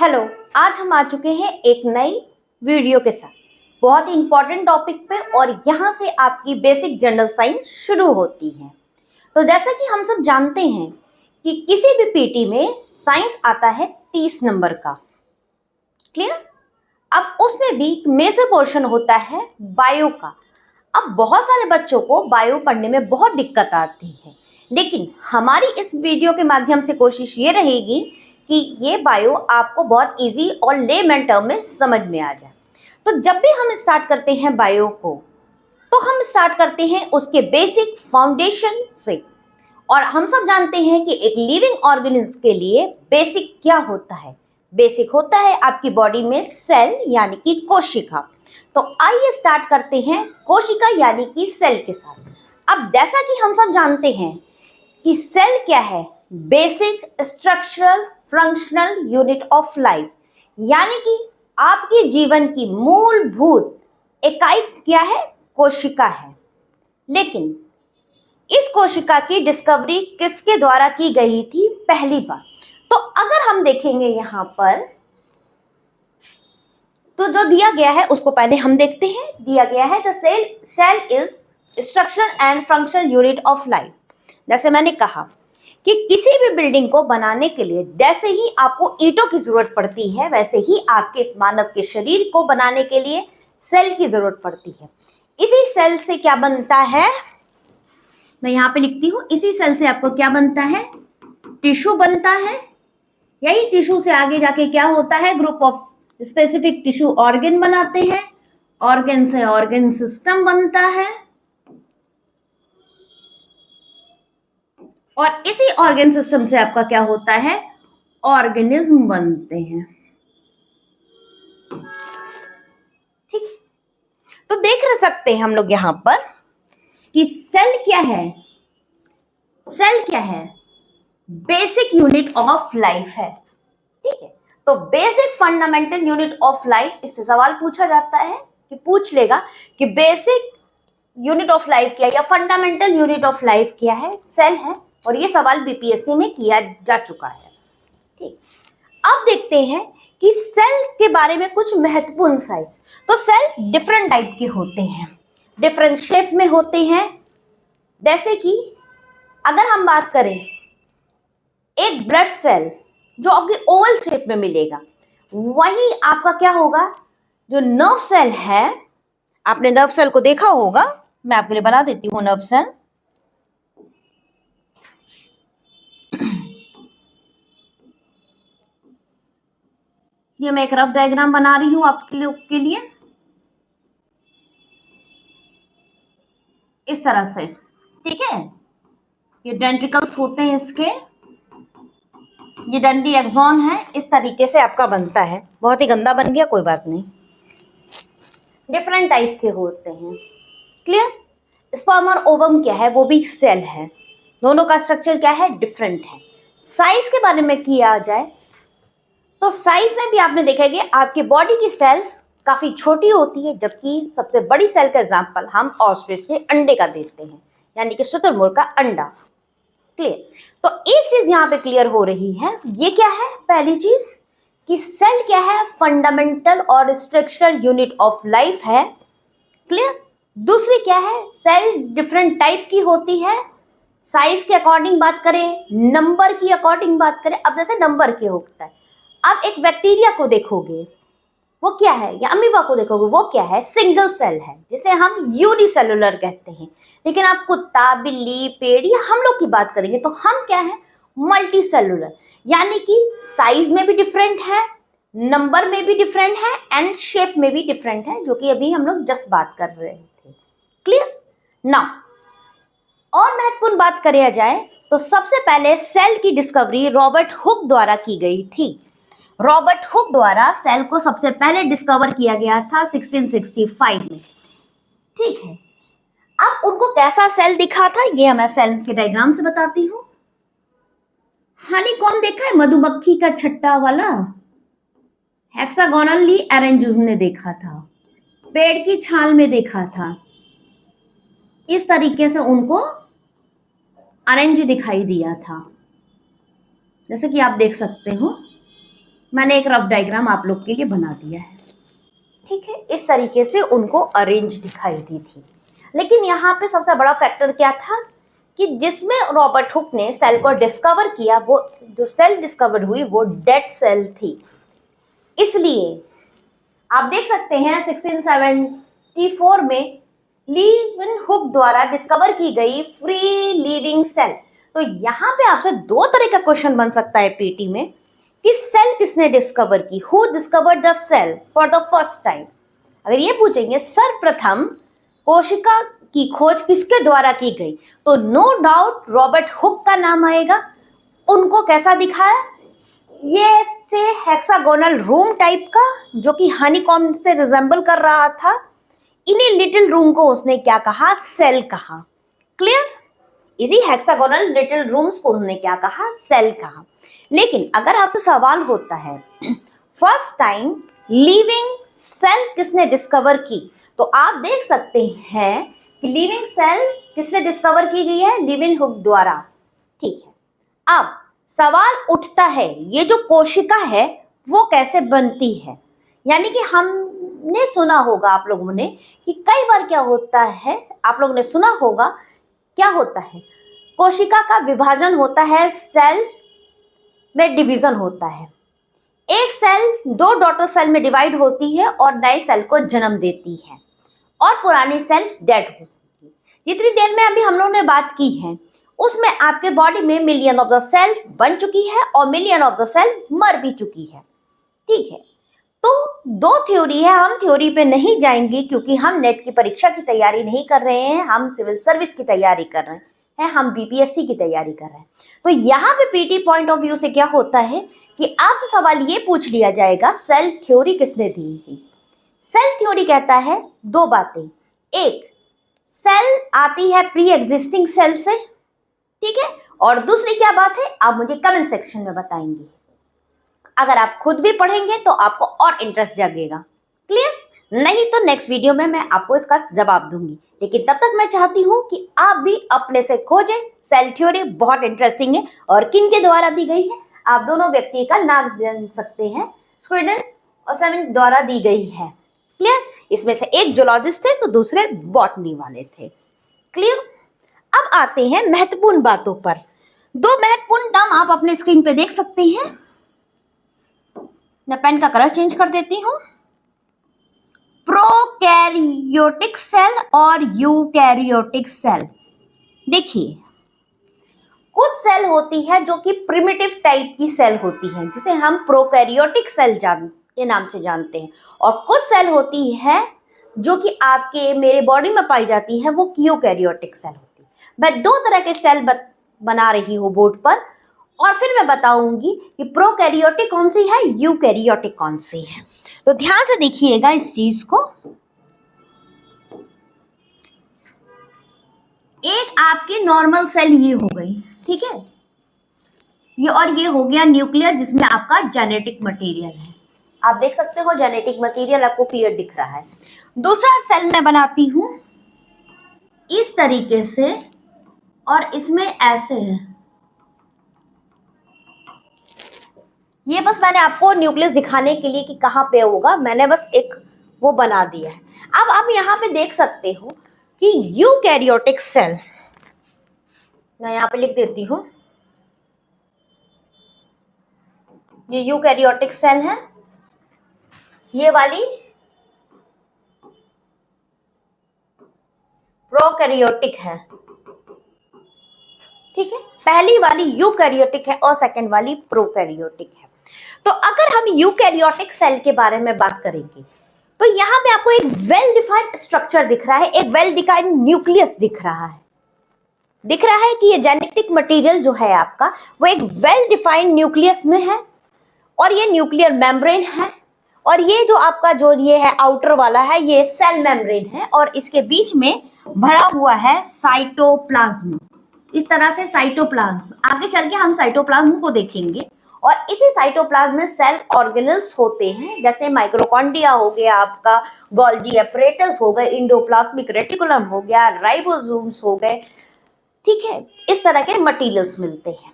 Hello. आज हम आ चुके हैं एक नई वीडियो के साथ बहुत ही इंपॉर्टेंट टॉपिक पे, और यहाँ से आपकी बेसिक जनरल साइंस शुरू होती है। तो जैसा कि हम सब जानते हैं कि किसी भी पीटी में साइंस आता है 30 नंबर का। क्लियर? अब उसमें भी मेजर पोर्शन होता है बायो का। अब बहुत सारे बच्चों को बायो पढ़ने में बहुत दिक्कत आती है, लेकिन हमारी इस वीडियो के माध्यम से कोशिश ये रहेगी कि ये बायो आपको बहुत इजी और लेमैन टर्म में समझ में आ जाए। तो जब भी हम स्टार्ट करते हैं बायो को, तो हम स्टार्ट करते हैं उसके बेसिक फाउंडेशन से। और हम सब जानते हैं कि एक लिविंग ऑर्गेनिज्म के लिए बेसिक क्या होता है। बेसिक होता है आपकी बॉडी में सेल यानी कि कोशिका। तो आइए स्टार्ट करते हैं कोशिका यानी कि सेल के साथ। अब जैसा कि हम सब जानते हैं कि सेल क्या है, basic structural functional unit of life, यानी कि आपके जीवन की मूलभूत इकाई क्या है, कोशिका है। लेकिन इस कोशिका की डिस्कवरी किसके द्वारा की गई थी पहली बार? तो अगर हम देखेंगे यहां पर, तो जो दिया गया है उसको पहले हम देखते हैं। दिया गया है the cell is structure and functional unit of life. जैसे मैंने कहा कि किसी भी बिल्डिंग को बनाने के लिए जैसे ही आपको ईंटों की जरूरत पड़ती है, वैसे ही आपके इस मानव के शरीर को बनाने के लिए सेल की जरूरत पड़ती है। इसी सेल से क्या बनता है, मैं यहां पे लिखती हूं, इसी सेल से आपको क्या बनता है, टिश्यू बनता है। यही टिश्यू से आगे जाके क्या होता है, group of specific tissue organ बनाते हैं। ऑर्गन से ऑर्गन सिस्टम बनता है, और इसी ऑर्गन सिस्टम से आपका क्या होता है, ऑर्गेनिज्म बनते हैं। ठीक, तो देख सकते हैं हम लोग यहां पर कि सेल क्या है। सेल क्या है, बेसिक यूनिट ऑफ लाइफ है। ठीक है, तो basic fundamental unit of life, इससे सवाल पूछा जाता है कि पूछ लेगा कि बेसिक यूनिट ऑफ लाइफ क्या है या फंडामेंटल यूनिट ऑफ लाइफ क्या है, सेल है। और ये सवाल बीपीएससी में किया जा चुका है। ठीक, अब देखते हैं कि सेल के बारे में कुछ महत्वपूर्ण साइज। तो सेल डिफरेंट टाइप के होते हैं, डिफरेंट शेप में होते हैं। जैसे कि अगर हम बात करें, एक ब्लड सेल जो आपकी ओवल शेप में मिलेगा, वही आपका क्या होगा, जो नर्व सेल है, आपने नर्व सेल को देखा होगा, मैं आपके लिए बना देती हूँ नर्व सेल। ये मैं एक रफ डायग्राम बना रही हूं आपके लोग के लिए, इस तरह से। ठीक है, ये डेंट्रिकल्स होते हैं इसके, ये डंडी एक्सॉन है, इस तरीके से आपका बनता है। बहुत ही गंदा बन गया, कोई बात नहीं। डिफरेंट टाइप के होते हैं। क्लियर? स्पर्म और ओवम क्या है, वो भी सेल है। दोनों का स्ट्रक्चर क्या है, डिफरेंट है। साइज के बारे में किया जाए तो साइज में भी आपने देखा है कि आपकी बॉडी की सेल काफी छोटी होती है, जबकि सबसे बड़ी सेल का एग्जांपल हम ऑस्ट्रिच के अंडे का देते हैं, यानी कि शुतुरमुर्ग का अंडा। क्लियर? तो एक चीज यहां पे क्लियर हो रही है, ये क्या है, पहली चीज कि सेल क्या है, फंडामेंटल और स्ट्रक्चरल यूनिट ऑफ लाइफ है। क्लियर? दूसरी क्या है, सेल डिफरेंट टाइप की होती है। साइज के अकॉर्डिंग बात करें, नंबर की अकॉर्डिंग बात करें, अब जैसे नंबर के होता है, आप एक बैक्टीरिया को देखोगे वो क्या है, या अमीबा को देखोगे वो क्या है, सिंगल सेल है, जिसे हम यूनिसेलुलर कहते हैं। लेकिन आप कुत्ता, बिल्ली, पेड़ या हम लोग की बात करेंगे तो हम क्या है, मल्टी सेलुलर, यानी कि साइज में भी डिफरेंट है, नंबर में भी डिफरेंट है, एंड शेप में भी डिफरेंट है, जो कि अभी हम लोग जस्ट बात कर रहे थे। क्लियर? नाउ और महत्वपूर्ण बात करें जाए तो सबसे पहले सेल की डिस्कवरी रॉबर्ट हुक द्वारा की गई थी। रॉबर्ट हुक द्वारा सेल को सबसे पहले डिस्कवर किया गया था 1665 में। ठीक है, अब उनको कैसा सेल दिखा था, ये मैं सेल के डायग्राम से बताती हूँ। हनीकॉम्ब देखा है, मधुमक्खी का छट्टा वाला, हेक्सागोनली अरेंज ने देखा था, पेड़ की छाल में देखा था, इस तरीके से उनको अरेंज दिखाई दिया था, जैसे कि आप देख सकते हो। मैंने एक रफ डायग्राम आप लोग के लिए बना दिया है, ठीक है। इस तरीके से उनको अरेंज दिखाई दी थी। लेकिन यहाँ पे सबसे बड़ा फैक्टर क्या था कि जिसमें रॉबर्ट हुक ने सेल को डिस्कवर किया, वो जो सेल डिस्कवर हुई वो डेड सेल थी। इसलिए आप देख सकते हैं 1674 में लीवनहुक द्वारा डिस्कवर की गई फ्री लिविंग सेल। तो यहाँ पे आपसे दो तरह का क्वेश्चन बन सकता है पीटी में कि सेल किसने डिस्कवर की, who discovered the cell for the first time. अगर ये पूछेंगे सर्वप्रथम कोशिका की खोज किसके द्वारा की गई, तो नो डाउट रॉबर्ट हुक का नाम आएगा। उनको कैसा दिखाया, ये थे हेक्सागोनल रूम टाइप का, जो कि हनीकॉम्ब से रिजेंबल कर रहा था। इन्हीं लिटिल रूम को उसने क्या कहा, सेल कहा। क्लियर, इसी हेक्सागोनल लिटिल रूम्स को उन्होंने क्या कहा, सेल कहा। लेकिन अगर आपसे सवाल होता है फर्स्ट टाइम लिविंग सेल किसने डिस्कवर की, तो आप देख सकते हैं कि लिविंग सेल किसने डिस्कवर की गई है, लीवनहुक द्वारा, ठीक है। अब सवाल उठता है ये जो कोशिका है वो कैसे बनती है। यानी कि हमने सुना होगा आप लोगों ने कि कई बार क्या होता है, आप लोगों ने सुना होगा क्या होता है, कोशिका का विभाजन होता है, सेल में डिवीजन होता है। एक सेल दो डॉटर सेल में डिवाइड होती है और नए सेल को जन्म देती है और पुरानी सेल डेड हो जाती है। जितनी देर में अभी हम लोगों ने बात की है उसमें आपके बॉडी में मिलियन ऑफ द सेल बन चुकी है और मिलियन ऑफ द सेल मर भी चुकी है, ठीक है। तो दो थ्योरी है, हम थ्योरी पे नहीं जाएंगे क्योंकि हम नेट की परीक्षा की तैयारी नहीं कर रहे हैं, हम सिविल सर्विस की तैयारी कर रहे हैं, हम बीपीएससी की तैयारी कर रहे हैं। तो यहाँ पे पीटी पॉइंट ऑफ व्यू से क्या होता है कि आपसे सवाल ये पूछ लिया जाएगा सेल थ्योरी किसने दी थी। सेल थ्योरी कहता है दो बातें, एक सेल आती है प्री एग्जिस्टिंग सेल से, ठीक है, और दूसरी क्या बात है आप मुझे कमेंट सेक्शन में बताएंगे। अगर आप खुद भी पढ़ेंगे तो आपको और इंटरेस्ट जागेगा। क्लियर, नहीं तो नेक्स्ट वीडियो में मैं आपको इसका जवाब दूंगी। लेकिन तब तक मैं चाहती हूं कि आप भी अपने से खोजें। सेल थ्योरी बहुत इंटरेस्टिंग है और किन के द्वारा दी गई है, आप दोनों व्यक्ति का नाम जान सकते हैं, स्वीडन और सेवन द्वारा दी गई है। क्लियर, इसमें से एक जूलॉजिस्ट थे तो दूसरे बॉटनी वाले थे। क्लियर, अब आते हैं महत्वपूर्ण बातों पर। दो महत्वपूर्ण टर्म आप अपने स्क्रीन पे देख सकते हैं। मैं पेन का कलर चेंज कर देती हूं। प्रोकैरियोटिक सेल और यूकैरियोटिक सेल। देखिए कुछ सेल होती है जो कि प्रिमिटिव टाइप की सेल होती है जिसे हम प्रोकैरियोटिक सेल के नाम से जानते हैं, और कुछ सेल होती है जो कि आपके मेरे बॉडी में पाई जाती है, वो यूकैरियोटिक सेल होती है। मैं दो तरह के सेल बना रही हूँ बोर्ड पर, और फिर मैं बताऊंगी कि प्रोकैरियोटिक कौन सी है, यूकैरियोटिक कौन सी है। तो ध्यान से देखिएगा इस चीज को। एक आपके नॉर्मल सेल ये हो गई, ठीक है, ये और ये हो गया न्यूक्लियर जिसमें आपका जेनेटिक मटेरियल है। आप देख सकते हो जेनेटिक मटेरियल आपको क्लियर दिख रहा है। दूसरा सेल मैं बनाती हूं इस तरीके से और इसमें ऐसे है। ये बस मैंने आपको न्यूक्लियस दिखाने के लिए कि कहां पे होगा, मैंने बस एक वो बना दिया है। अब आप यहां पे देख सकते हो कि यूकैरियोटिक सेल, मैं यहां पे लिख देती हूं, ये यूकैरियोटिक सेल है, ये वाली प्रोकैरियोटिक है, ठीक है। पहली वाली यूकैरियोटिक है और सेकंड वाली प्रोकैरियोटिक है। तो अगर हम यूकैरियोटिक सेल के बारे में बात करेंगे तो यहां पे आपको एक वेल डिफाइंड स्ट्रक्चर दिख रहा है, एक वेल डिफाइंड न्यूक्लियस दिख रहा है। दिख रहा है कि ये जेनेटिक मटेरियल जो है आपका वो एक वेल डिफाइंड न्यूक्लियस में है, और ये न्यूक्लियर मेम्ब्रेन है, और ये जो आपका जो ये है आउटर वाला है ये सेल मेम्ब्रेन है, और इसके बीच में भरा हुआ है साइटोप्लाज्म। इस तरह से साइटोप्लाज्म, आगे चल के हम साइटोप्लाज्म को देखेंगे, और इसी साइटोप्लाज्म में सेल ऑर्गेनल्स होते हैं, जैसे माइक्रोकॉन्ड्रिया हो गया आपका, गोल्जी एपरेटस हो गए, इंडोप्लाज्मिक रेटिकुलम हो गया, राइबोसोम्स हो गए, ठीक है। इस तरह के मटेरियल्स मिलते हैं।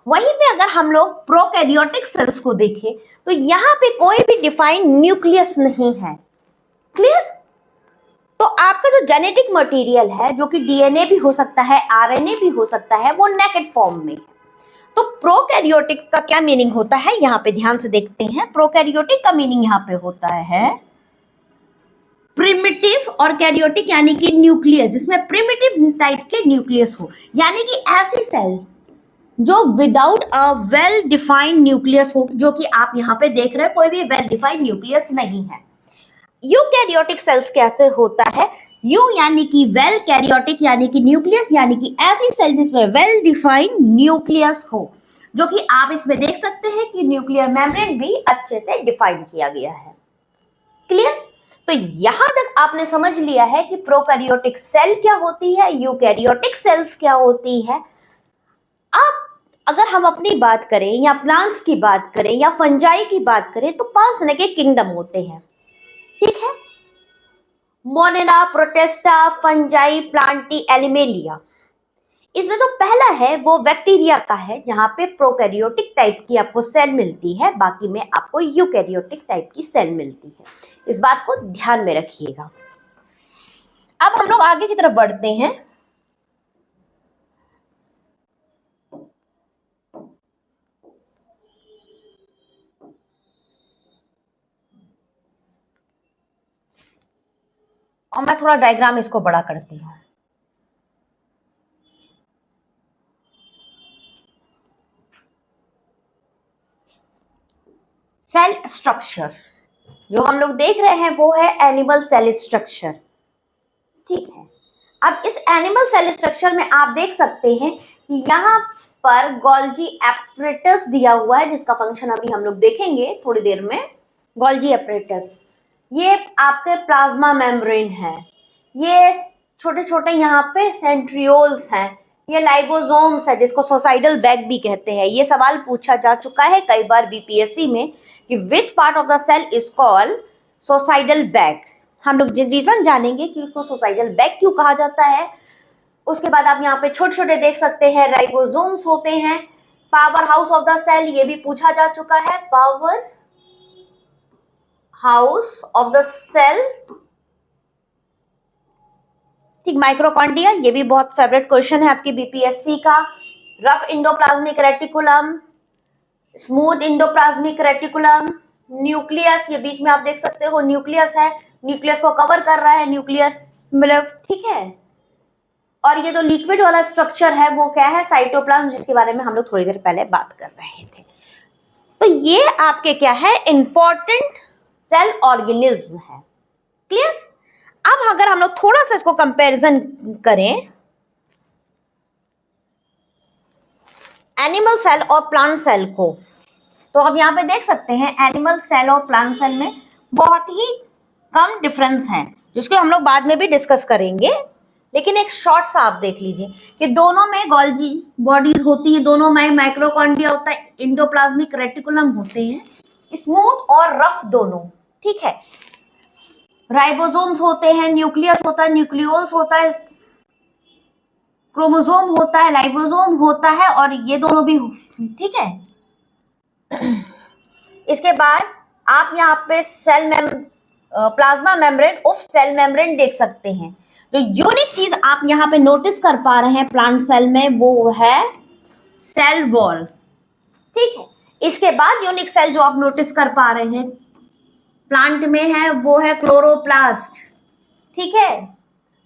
वहीं पे अगर हम लोग प्रोकैरियोटिक सेल्स को देखें तो यहां पे कोई भी डिफाइंड न्यूक्लियस नहीं है। क्लियर? तो आपका जो जेनेटिक मटेरियल है, जो कि डीएनए भी हो सकता है, आरएनए भी हो सकता है, वो नेकेड फॉर्म में है। तो प्रोकैरियोटिक्स का क्या मीनिंग होता है, यहां पे ध्यान से देखते हैं। प्रोकैरियोटिक का मीनिंग यहां पे होता है प्रिमिटिव, और कैरियोटिक यानी कि न्यूक्लियस, जिसमें प्रिमिटिव टाइप के न्यूक्लियस हो, यानी कि ऐसी सेल जो without a well defined nucleus हो, जो कि आप यहां पे देख रहे हैं कोई भी वेल डिफाइंड न्यूक्लियस नहीं है। यूकैरियोटिक सेल्स कैसे होता है, यू यानी कि वेल, कैरियोटिक यानी कि न्यूक्लियस, यानी कि ऐसी सेल जिसमें वेल डिफाइंड न्यूक्लियस हो, जो कि आप इसमें देख सकते हैं कि न्यूक्लियर मेम्ब्रेन भी अच्छे से डिफाइन किया गया है। क्लियर? तो यहां तक आपने समझ लिया है कि प्रोकैरियोटिक सेल क्या होती है, यूकैरियोटिक सेल्स क्या होती है। अब अगर हम अपनी बात करें या प्लांट्स की बात करें या फंजाई की बात करें तो 5 तरह के किंगडम होते हैं। ठीक है? Monera, Protista, Fungi, Plantae, Animalia. इसमें जो पहला है वो बैक्टीरिया का है, जहां पे प्रोकैरियोटिक टाइप की आपको सेल मिलती है, बाकी में आपको यूकैरियोटिक टाइप की सेल मिलती है। इस बात को ध्यान में रखिएगा। अब हम लोग आगे की तरफ बढ़ते हैं। और मैं थोड़ा डायग्राम इसको बड़ा करती हूँ। सेल स्ट्रक्चर जो हम लोग देख रहे हैं वो है एनिमल सेल स्ट्रक्चर। ठीक है? अब इस एनिमल सेल स्ट्रक्चर में आप देख सकते हैं कि यहाँ पर गोल्जी एपरेटस दिया हुआ है, जिसका फंक्शन अभी हम लोग देखेंगे थोड़ी देर में। गोल्जी एपरेटस, ये आपके प्लाज्मा मेम्ब्रेन है, ये छोटे छोटे यहाँ पे सेंट्रियोल्स हैं, ये लाइबोसोम्स है, जिसको सोसाइडल बैग भी कहते हैं। ये सवाल पूछा जा चुका है कई बार बीपीएससी में कि which part of the cell is called suicidal bag. हम लोग रीजन जानेंगे कि उसको सोसाइडल बैग क्यों कहा जाता है। उसके बाद आप यहाँ पे छोटे छोटे देख सकते हैं राइबोसोम्स होते हैं। Power house of the cell, ये भी पूछा जा चुका है, power house of the cell. ठीक, माइक्रोकॉन्ड्रिया, ये भी बहुत फेवरेट क्वेश्चन है आपकी बीपीएससी का। Rough endoplasmic reticulum, smooth endoplasmic reticulum, nucleus, ये बीच में आप देख सकते हो न्यूक्लियस है, न्यूक्लियस को कवर कर रहा है न्यूक्लियर मतलब। ठीक है? और ये जो लिक्विड वाला स्ट्रक्चर है वो क्या है, साइटोप्लाज्म, जिसके बारे में हम लोग थोड़ी देर पहले बात कर रहे थे। तो ये आपके क्या है, इंपॉर्टेंट सेल ऑर्गेनिज्म है। क्लियर? अब अगर हम लोग थोड़ा सा इसको कंपैरिजन करें एनिमल सेल और प्लांट सेल को, तो अब यहाँ पे देख सकते हैं एनिमल सेल और प्लांट सेल में बहुत ही कम डिफरेंस है, जिसको हम लोग बाद में भी डिस्कस करेंगे। लेकिन एक शॉर्ट सा आप देख लीजिए कि दोनों में गोल्गी बॉडीज होती है, दोनों में माइक्रोकॉन्ड्रिया होता है, इंडोप्लाज्मिक रेटिकुलम होते हैं, स्मूथ और रफ दोनों। ठीक है? राइबोसोम्स होते हैं, न्यूक्लियस होता है, न्यूक्लियोल्स होता है, क्रोमोसोम होता है, लाइबोसोम होता है, और ये दोनों भी। ठीक है? इसके बाद आप यहाँ पे plasma membrane of cell membrane देख सकते हैं। जो यूनिक चीज आप यहाँ पे नोटिस कर पा रहे हैं प्लांट सेल में वो है सेल वॉल। ठीक है? इसके बाद यूनिक सेल जो आप नोटिस कर पा रहे हैं प्लांट में है वो है क्लोरोप्लास्ट। ठीक है?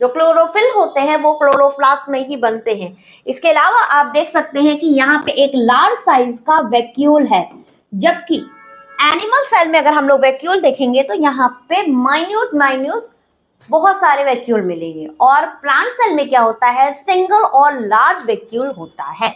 जो क्लोरोफिल होते हैं वो क्लोरोप्लास्ट में ही बनते हैं। इसके अलावा आप देख सकते हैं कि यहाँ पे एक लार्ज साइज का वैक्यूल है, जबकि एनिमल सेल में अगर हम लोग वैक्यूल देखेंगे तो यहाँ पे माइन्यूट माइन्यूट बहुत सारे वैक्यूल मिलेंगे, और प्लांट सेल में क्या होता है, सिंगल और लार्ज वैक्यूल होता है।